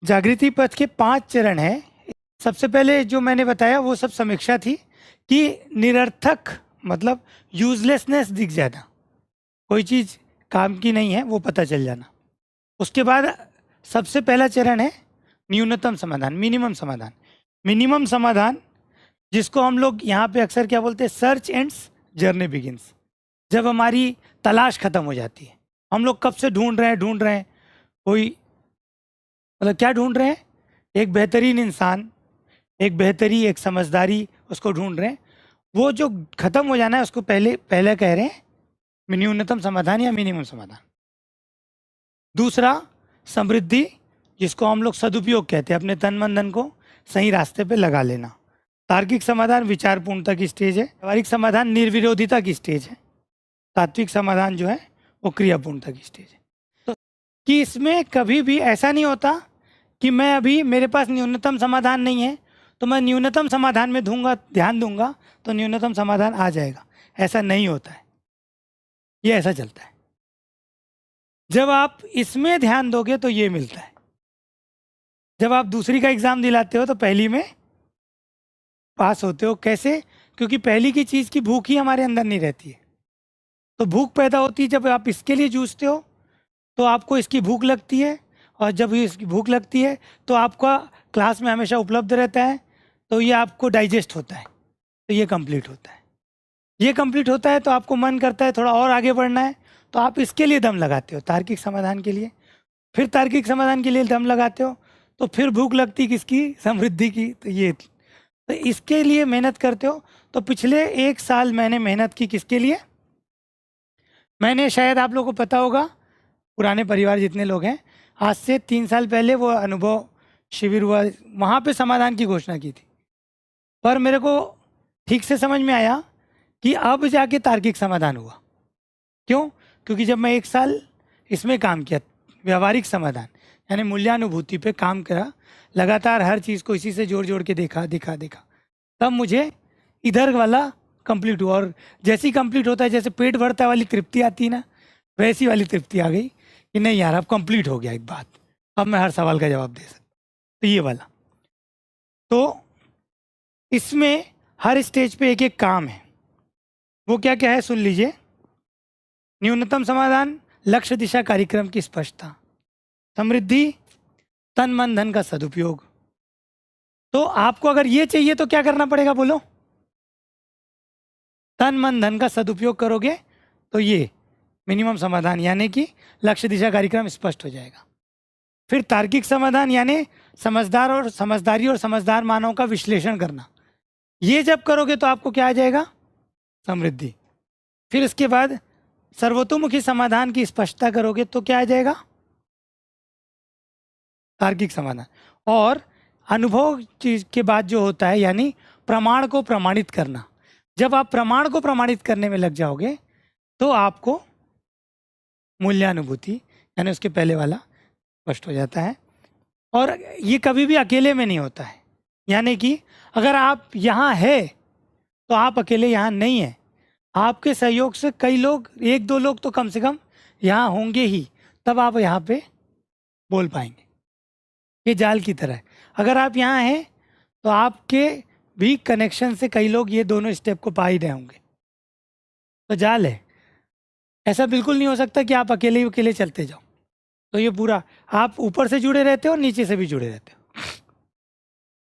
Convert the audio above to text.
जागृति पथ के 5 चरण हैं। सबसे पहले जो मैंने बताया वो सब समीक्षा थी कि निरर्थक मतलब यूजलेसनेस दिख जाना, कोई चीज़ काम की नहीं है वो पता चल जाना। उसके बाद सबसे पहला चरण है न्यूनतम समाधान, मिनिमम समाधान। मिनिमम समाधान जिसको हम लोग यहाँ पे अक्सर क्या बोलते हैं, सर्च एंड्स जर्नी बिगिंस। जब हमारी तलाश खत्म हो जाती है, हम लोग कब से ढूंढ रहे हैं कोई मतलब क्या ढूंढ रहे हैं, एक बेहतरीन इंसान, एक समझदारी, उसको ढूंढ रहे हैं। वो जो खत्म हो जाना है उसको पहले कह रहे हैं न्यूनतम समाधान या मिनिमम समाधान। दूसरा समृद्धि, जिसको हम लोग सदुपयोग कहते हैं, अपने तन मन धन को सही रास्ते पे लगा लेना। तार्किक समाधान विचारपूर्णता की स्टेज है। व्यवहारिक समाधान निर्विरोधिता की स्टेज है। तात्विक समाधान जो है वो क्रियापूर्णता की स्टेज है। तो कि इसमें कभी भी ऐसा नहीं होता कि मैं अभी मेरे पास न्यूनतम समाधान नहीं है तो मैं न्यूनतम समाधान में ध्यान दूंगा तो न्यूनतम समाधान आ जाएगा, ऐसा नहीं होता है। ये ऐसा चलता है, जब आप इसमें ध्यान दोगे तो ये मिलता है। जब आप दूसरी का एग्जाम दिलाते हो तो पहली में पास होते हो। कैसे? क्योंकि पहली की चीज़ की भूख ही हमारे अंदर नहीं रहती है। तो भूख पैदा होती है जब आप इसके लिए जूझते हो, तो आपको इसकी भूख लगती है, और जब इसकी भूख लगती है तो आपका क्लास में हमेशा उपलब्ध रहता है, तो ये आपको डाइजेस्ट होता है, तो ये कंप्लीट होता है। ये कंप्लीट होता है तो आपको मन करता है थोड़ा और आगे बढ़ना है, तो आप इसके लिए दम लगाते हो, तार्किक समाधान के लिए। फिर तार्किक समाधान के लिए दम लगाते हो तो फिर भूख लगती किसकी, समृद्धि की। तो इसके लिए मेहनत करते हो। तो पिछले 1 साल मैंने मेहनत की किसके लिए? मैंने, शायद आप लोगों को पता होगा, पुराने परिवार जितने लोग हैं, आज से 3 साल पहले वो अनुभव शिविर हुआ, वहाँ पे समाधान की घोषणा की थी। पर मेरे को ठीक से समझ में आया कि अब जाके तार्किक समाधान हुआ। क्यों? क्योंकि जब मैं 1 साल इसमें काम किया, व्यवहारिक समाधान यानी मूल्यानुभूति पे काम करा, लगातार हर चीज़ को इसी से जोड़ के देखा, तब मुझे इधर वाला कंप्लीट हुआ। और जैसी कंप्लीट होता है, जैसे पेट भरता वाली तृप्ति आती है ना, वैसी वाली तृप्ति आ गई कि नहीं यार, अब कंप्लीट हो गया एक बात, अब मैं हर सवाल का जवाब दे सकता। तो ये वाला, तो इसमें हर स्टेज पे एक एक काम है। वो क्या क्या है सुन लीजिए। न्यूनतम समाधान, लक्ष्य दिशा कार्यक्रम की स्पष्टता। समृद्धि, तन मन धन का सदुपयोग। तो आपको अगर ये चाहिए तो क्या करना पड़ेगा, बोलो? तन मन धन का सदुपयोग करोगे तो ये मिनिमम समाधान यानी कि लक्ष्य दिशा कार्यक्रम स्पष्ट हो जाएगा। फिर तार्किक समाधान यानी समझदारी और समझदार मानव का विश्लेषण करना। ये जब करोगे तो आपको क्या आ जाएगा, समृद्धि। फिर इसके बाद सर्वतोमुखी समाधान की स्पष्टता करोगे तो क्या आ जाएगा, तार्किक समाधान। और अनुभव चीज के बाद जो होता है यानी प्रमाण को प्रमाणित करना। जब आप प्रमाण को प्रमाणित करने में लग जाओगे तो आपको मूल्यानुभूति यानी उसके पहले वाला स्पष्ट हो जाता है। और ये कभी भी अकेले में नहीं होता है, यानी कि अगर आप यहाँ है तो आप अकेले यहाँ नहीं हैं, आपके सहयोग से कई लोग, 1-2 लोग तो कम से कम यहाँ होंगे ही, तब आप यहाँ पे बोल पाएंगे। ये जाल की तरह है, अगर आप यहाँ हैं तो आपके भी कनेक्शन से कई लोग ये दोनों स्टेप को पा ही रहे होंगे। तो जाल है, ऐसा बिल्कुल नहीं हो सकता कि आप अकेले ही अकेले चलते जाओ। तो ये पूरा आप ऊपर से जुड़े रहते हो, नीचे से भी जुड़े रहते हो।